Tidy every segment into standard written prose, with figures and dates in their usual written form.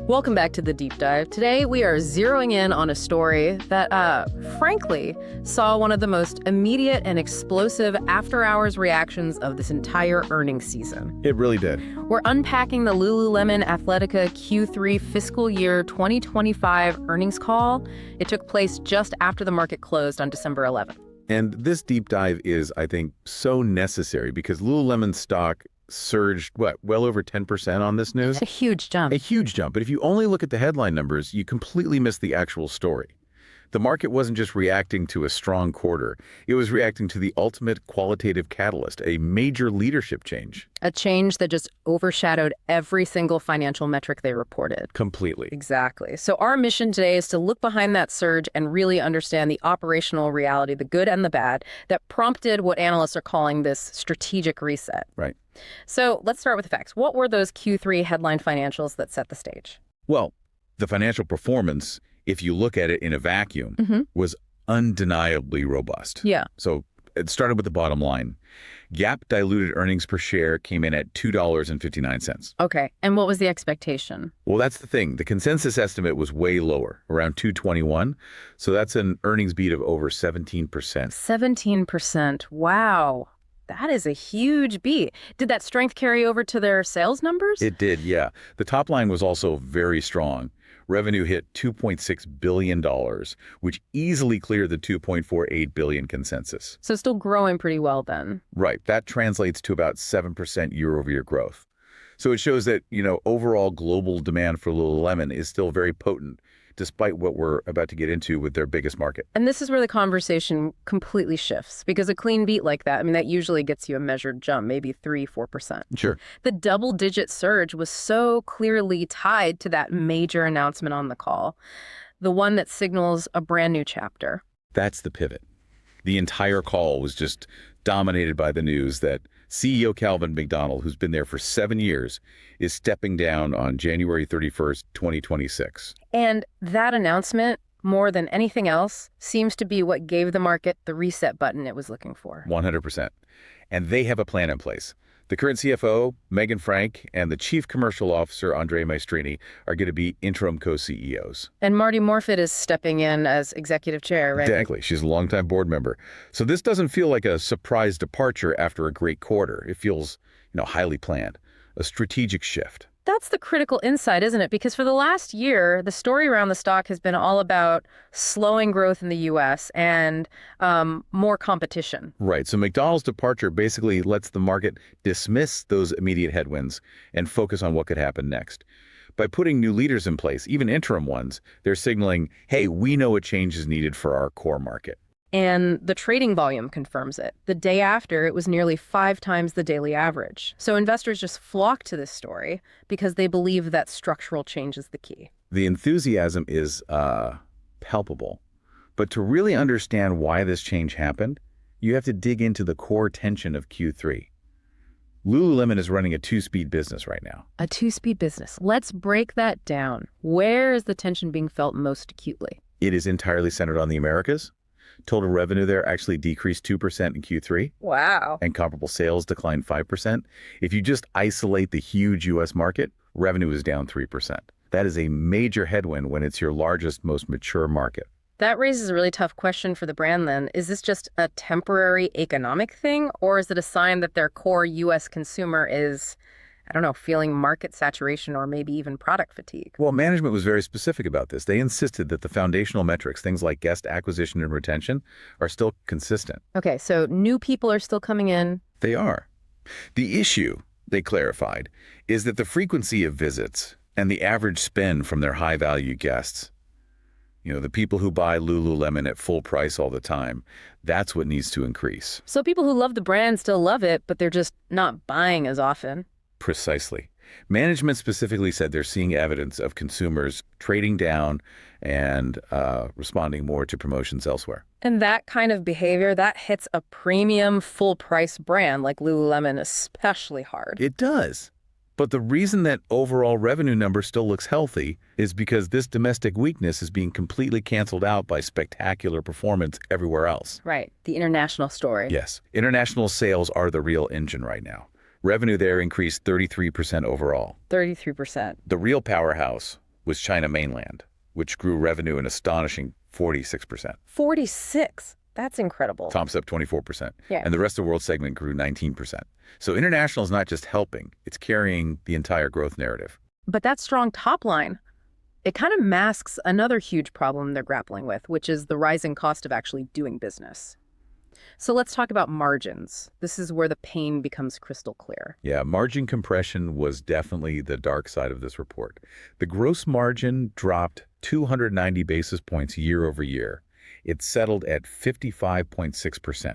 Welcome back to the Deep Dive. Today, we are zeroing in on a story that, frankly, saw one of the most immediate and explosive after-hours reactions of this entire earnings season. It really did. We're unpacking the Lululemon Athletica Q3 fiscal year 2025 earnings call. It took place just after the market closed on December 11th. And this deep dive is, I think, so necessary because Lululemon stock surged, well over 10% on this news? It's a huge jump. A huge jump. But if you only look at the headline numbers, you completely miss the actual story. The market wasn't just reacting to a strong quarter. It was reacting to the ultimate qualitative catalyst, a major leadership change. A change that just overshadowed every single financial metric they reported. Completely. Exactly. So our mission today is to look behind that surge and really understand the operational reality, the good and the bad, that prompted what analysts are calling this strategic reset. Right. So let's start with the facts. What were those Q3 headline financials that set the stage? Well, the financial performance, if you look at it in a vacuum, was undeniably robust. Yeah. So it started with the bottom line. GAAP diluted earnings per share came in at $2.59. Okay. And what was the expectation? Well, that's the thing. The consensus estimate was way lower, around $2.21. So that's an earnings beat of over 17%. 17%. Wow. That is a huge beat. Did that strength carry over to their sales numbers? It did, yeah. The top line was also very strong. Revenue hit $2.6 billion, which easily cleared the $2.48 billion consensus. So still growing pretty well then. Right. That translates to about 7% year-over-year growth. So it shows that, overall global demand for Lululemon is still very potent, despite what we're about to get into with their biggest market. And this is where the conversation completely shifts, because a clean beat like that, that usually gets you a measured jump, maybe 3-4%. Sure. The double-digit surge was so clearly tied to that major announcement on the call, the one that signals a brand new chapter. That's the pivot. The entire call was just dominated by the news that CEO Calvin McDonald, who's been there for 7 years, is stepping down on January 31st, 2026. And that announcement, more than anything else, seems to be what gave the market the reset button it was looking for. 100%. And they have a plan in place. The current CFO, Meghan, and the Chief Commercial Officer, Andr Maestrini, are going to be interim co-CEOs. And Marti Morfitt is stepping in as Executive Chair, right? Exactly. She's a longtime board member. So this doesn't feel like a surprise departure after a great quarter. It feels, highly planned, a strategic shift. That's the critical insight, isn't it? Because for the last year, the story around the stock has been all about slowing growth in the U.S. and more competition. Right. So McDonald's departure basically lets the market dismiss those immediate headwinds and focus on what could happen next. By putting new leaders in place, even interim ones, they're signaling, hey, we know a change is needed for our core market. And the trading volume confirms it. The day after, it was nearly 5 times the daily average. So investors just flock to this story because they believe that structural change is the key. The enthusiasm is palpable. But to really understand why this change happened, you have to dig into the core tension of Q3. Lululemon is running a 2-speed business right now. A 2-speed business. Let's break that down. Where is the tension being felt most acutely? It is entirely centered on the Americas. Total revenue there actually decreased 2% in Q3. Wow. And comparable sales declined 5%. If you just isolate the huge U.S. market, revenue is down 3%. That is a major headwind when it's your largest, most mature market. That raises a really tough question for the brand then. Is this just a temporary economic thing, or is it a sign that their core U.S. consumer is, feeling market saturation or maybe even product fatigue? Well, management was very specific about this. They insisted that the foundational metrics, things like guest acquisition and retention, are still consistent. Okay, so new people are still coming in. They are. The issue, they clarified, is that the frequency of visits and the average spend from their high-value guests, the people who buy Lululemon at full price all the time, that's what needs to increase. So people who love the brand still love it, but they're just not buying as often. Precisely. Management specifically said they're seeing evidence of consumers trading down and responding more to promotions elsewhere. And that kind of behavior, that hits a premium full-price brand like Lululemon especially hard. It does. But the reason that overall revenue number still looks healthy is because this domestic weakness is being completely canceled out by spectacular performance everywhere else. Right. The international story. Yes. International sales are the real engine right now. Revenue there increased 33% overall. 33%. The real powerhouse was China Mainland, which grew revenue an astonishing 46%. 46. That's incredible. Tom's up 24%. Yeah. And the rest of the world segment grew 19%. So international is not just helping, it's carrying the entire growth narrative. But that strong top line, it kind of masks another huge problem they're grappling with, which is the rising cost of actually doing business. So let's talk about margins. This is where the pain becomes crystal clear. Yeah, margin compression was definitely the dark side of this report. The gross margin dropped 290 basis points year over year. It settled at 55.6%.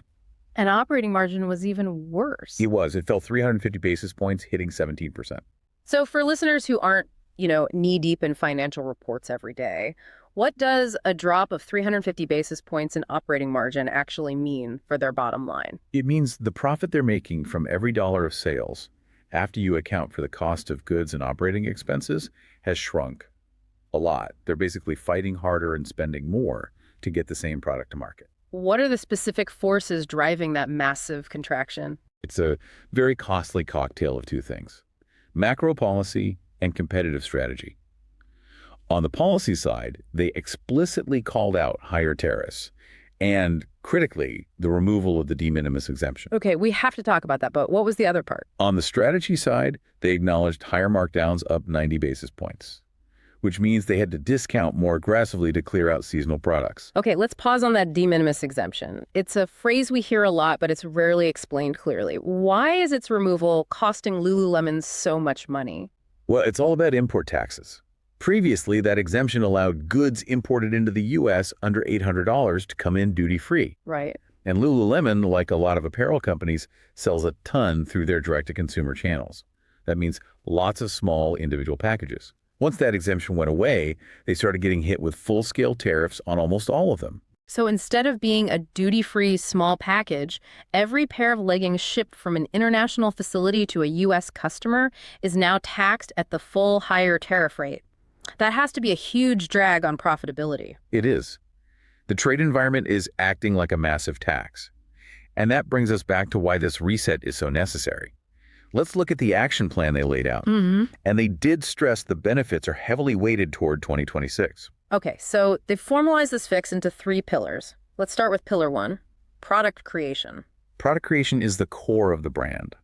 And operating margin was even worse. It was. It fell 350 basis points, hitting 17%. So for listeners who aren't, knee-deep in financial reports every day, what does a drop of 350 basis points in operating margin actually mean for their bottom line? It means the profit they're making from every dollar of sales, after you account for the cost of goods and operating expenses, has shrunk a lot. They're basically fighting harder and spending more to get the same product to market. What are the specific forces driving that massive contraction? It's a very costly cocktail of two things: macro policy and competitive strategy. On the policy side, they explicitly called out higher tariffs and, critically, the removal of the de minimis exemption. Okay, we have to talk about that, but what was the other part? On the strategy side, they acknowledged higher markdowns up 90 basis points, which means they had to discount more aggressively to clear out seasonal products. Okay, let's pause on that de minimis exemption. It's a phrase we hear a lot, but it's rarely explained clearly. Why is its removal costing Lululemon so much money? Well, it's all about import taxes. Previously, that exemption allowed goods imported into the U.S. under $800 to come in duty-free. Right. And Lululemon, like a lot of apparel companies, sells a ton through their direct-to-consumer channels. That means lots of small individual packages. Once that exemption went away, they started getting hit with full-scale tariffs on almost all of them. So instead of being a duty-free small package, every pair of leggings shipped from an international facility to a U.S. customer is now taxed at the full higher tariff rate. That has to be a huge drag on profitability. It is. The trade environment is acting like a massive tax. And that brings us back to why this reset is so necessary. Let's look at the action plan they laid out. And they did stress the benefits are heavily weighted toward 2026. Okay, so they've formalized this fix into 3 pillars. Let's start with pillar 1, product creation. Product creation is the core of the brand.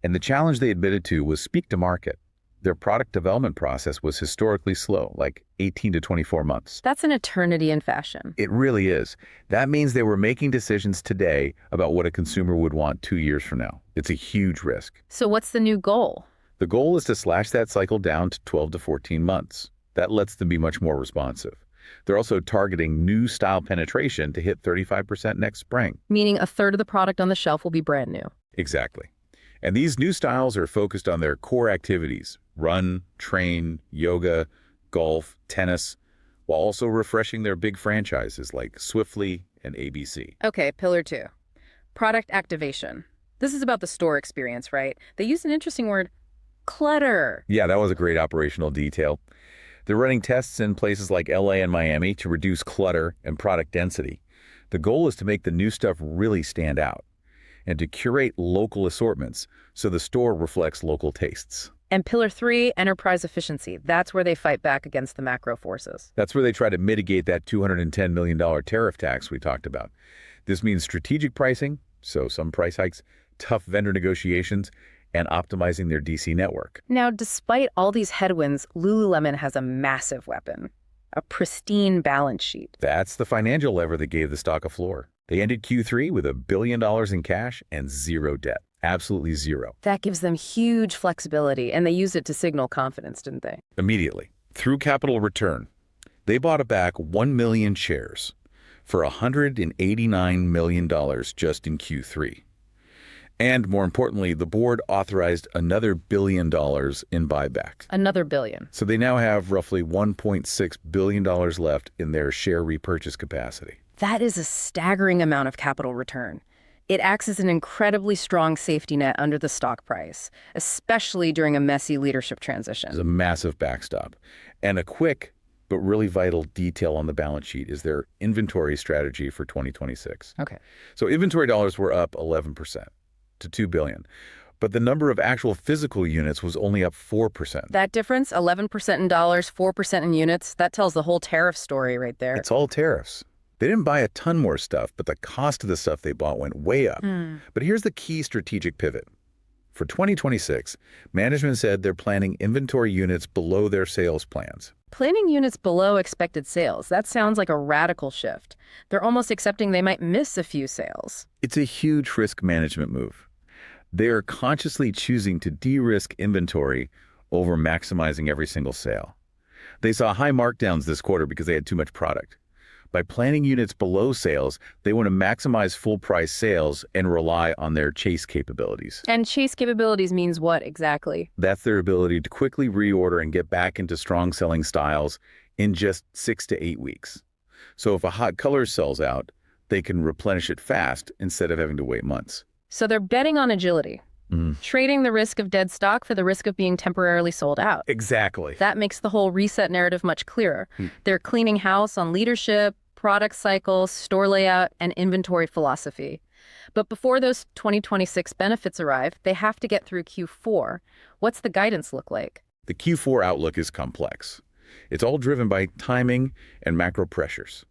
And the challenge they admitted to was speak to market. Their product development process was historically slow, like 18 to 24 months. That's an eternity in fashion. It really is. That means they were making decisions today about what a consumer would want 2 years from now. It's a huge risk. So what's the new goal? The goal is to slash that cycle down to 12 to 14 months. That lets them be much more responsive. They're also targeting new style penetration to hit 35% next spring. Meaning a third of the product on the shelf will be brand new. Exactly. And these new styles are focused on their core activities: run, train, yoga, golf, tennis, while also refreshing their big franchises like Swiftly and ABC. Okay, pillar 2, product activation. This is about the store experience, right? They used an interesting word, clutter. Yeah, that was a great operational detail. They're running tests in places like LA and Miami to reduce clutter and product density. The goal is to make the new stuff really stand out and to curate local assortments so the store reflects local tastes. And pillar 3, enterprise efficiency. That's where they fight back against the macro forces. That's where they try to mitigate that $210 million tariff tax we talked about. This means strategic pricing, so some price hikes, tough vendor negotiations, and optimizing their DC network. Now, despite all these headwinds, Lululemon has a massive weapon, a pristine balance sheet. That's the financial lever that gave the stock a floor. They ended Q3 with $1 billion in cash and zero debt. Absolutely zero. That gives them huge flexibility, and they used it to signal confidence, didn't they? Immediately. Through capital return, they bought back 1 million shares for $189 million just in Q3. And more importantly, the board authorized another $1 billion in buyback. Another billion. So they now have roughly $1.6 billion left in their share repurchase capacity. That is a staggering amount of capital return. It acts as an incredibly strong safety net under the stock price, especially during a messy leadership transition. It's a massive backstop. And a quick but really vital detail on the balance sheet is their inventory strategy for 2026. Okay. So inventory dollars were up 11%. to $2 billion. but the number of actual physical units was only up 4%. That difference, 11% in dollars, 4% in units, that tells the whole tariff story right there. It's all tariffs. They didn't buy a ton more stuff, but the cost of the stuff they bought went way up. But here's the key strategic pivot. For 2026, management said they're planning inventory units below their sales plans. Planning units below expected sales, that sounds like a radical shift. They're almost accepting they might miss a few sales. It's a huge risk management move. They are consciously choosing to de-risk inventory over maximizing every single sale. They saw high markdowns this quarter because they had too much product. By planning units below sales, they want to maximize full price sales and rely on their chase capabilities. And chase capabilities means what exactly? That's their ability to quickly reorder and get back into strong selling styles in just 6 to 8 weeks. So if a hot color sells out, they can replenish it fast instead of having to wait months. So they're betting on agility, trading the risk of dead stock for the risk of being temporarily sold out. Exactly. That makes the whole reset narrative much clearer. They're cleaning house on leadership, product cycles, store layout, and inventory philosophy. But before those 2026 benefits arrive, they have to get through Q4. What's the guidance look like? The Q4 outlook is complex. It's all driven by timing and macro pressures.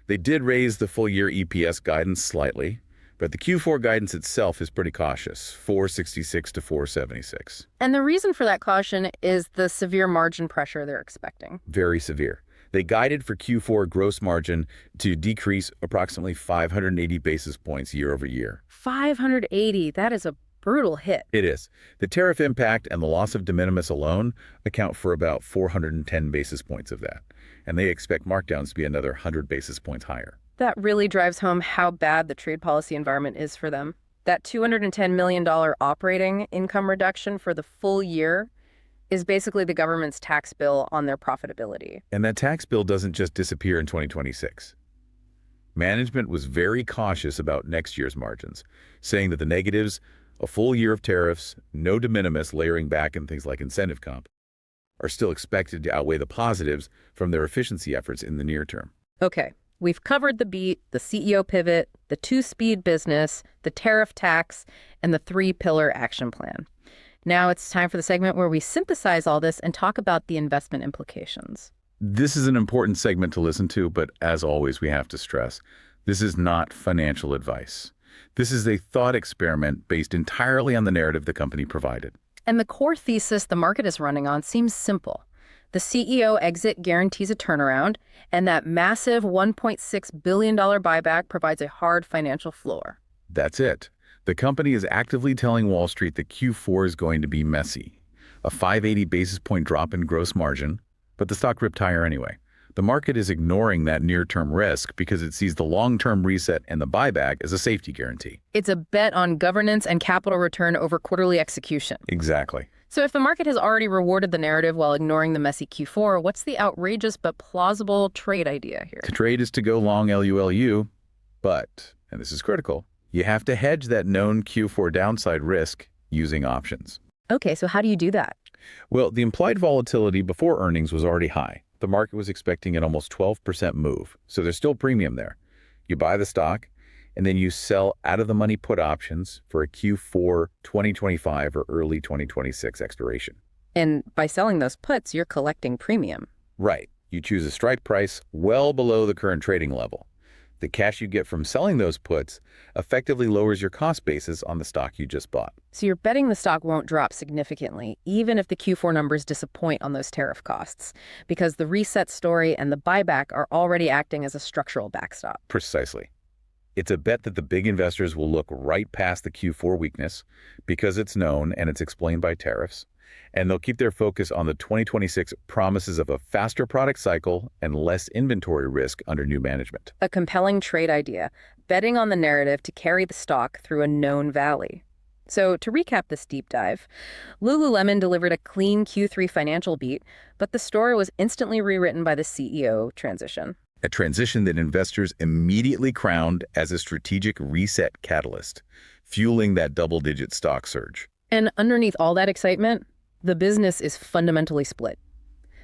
They did raise the full-year EPS guidance slightly, but the Q4 guidance itself is pretty cautious, $4.66 to $4.76. And the reason for that caution is the severe margin pressure they're expecting. Very severe. They guided for Q4 gross margin to decrease approximately 580 basis points year over year. 580, that is a brutal hit. It is. The tariff impact and the loss of de minimis alone account for about 410 basis points of that. And they expect markdowns to be another 100 basis points higher. That really drives home how bad the trade policy environment is for them. That $210 million operating income reduction for the full year is basically the government's tax bill on their profitability. And that tax bill doesn't just disappear in 2026. Management was very cautious about next year's margins, saying that the negatives, a full year of tariffs, no de minimis layering back in things like incentive comp, are still expected to outweigh the positives from their efficiency efforts in the near term. Okay, we've covered the beat, the CEO pivot, the two-speed business, the tariff tax, and the three-pillar action plan. Now it's time for the segment where we synthesize all this and talk about the investment implications. This is an important segment to listen to, but as always, we have to stress, this is not financial advice. This is a thought experiment based entirely on the narrative the company provided. And the core thesis the market is running on seems simple. The CEO exit guarantees a turnaround, and that massive $1.6 billion buyback provides a hard financial floor. That's it. The company is actively telling Wall Street that Q4 is going to be messy. A 580 basis point drop in gross margin, but the stock ripped higher anyway. The market is ignoring that near-term risk because it sees the long-term reset and the buyback as a safety guarantee. It's a bet on governance and capital return over quarterly execution. Exactly. So if the market has already rewarded the narrative while ignoring the messy Q4, what's the outrageous but plausible trade idea here? The trade is to go long LULU, but, and this is critical, you have to hedge that known Q4 downside risk using options. Okay, so how do you do that? Well, the implied volatility before earnings was already high. The market was expecting an almost 12% move, so there's still premium there. You buy the stock, and then you sell out-of-the-money put options for a Q4 2025 or early 2026 expiration. And by selling those puts, you're collecting premium. Right. You choose a strike price well below the current trading level. The cash you get from selling those puts effectively lowers your cost basis on the stock you just bought. So you're betting the stock won't drop significantly, even if the Q4 numbers disappoint on those tariff costs, because the reset story and the buyback are already acting as a structural backstop. Precisely. It's a bet that the big investors will look right past the Q4 weakness because it's known and it's explained by tariffs, and they'll keep their focus on the 2026 promises of a faster product cycle and less inventory risk under new management. A compelling trade idea, betting on the narrative to carry the stock through a known valley. So to recap this deep dive, Lululemon delivered a clean Q3 financial beat, but the story was instantly rewritten by the CEO transition. A transition that investors immediately crowned as a strategic reset catalyst, fueling that double-digit stock surge. And underneath all that excitement, the business is fundamentally split.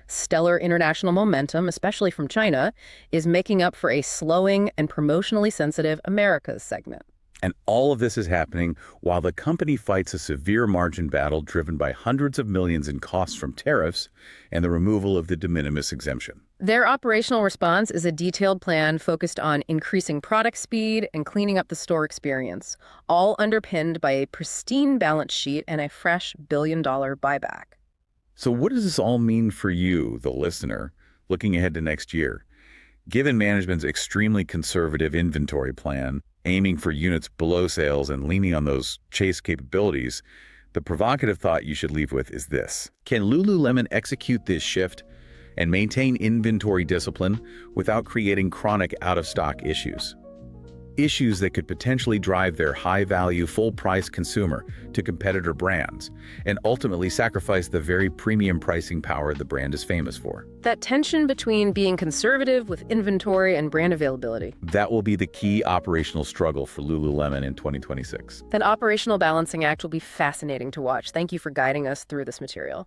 Stellar international momentum, especially from China, is making up for a slowing and promotionally sensitive Americas segment. And all of this is happening while the company fights a severe margin battle driven by hundreds of millions in costs from tariffs and the removal of the de minimis exemption. Their operational response is a detailed plan focused on increasing product speed and cleaning up the store experience, all underpinned by a pristine balance sheet and a fresh billion-dollar buyback. So what does this all mean for you, the listener, looking ahead to next year? Given management's extremely conservative inventory plan, aiming for units below sales and leaning on those chase capabilities, the provocative thought you should leave with is this. Can Lululemon execute this shift and maintain inventory discipline without creating chronic out-of-stock issues? Issues that could potentially drive their high-value, full-price consumer to competitor brands and ultimately sacrifice the very premium pricing power the brand is famous for. That tension between being conservative with inventory and brand availability. That will be the key operational struggle for Lululemon in 2026. That operational balancing act will be fascinating to watch. Thank you for guiding us through this material.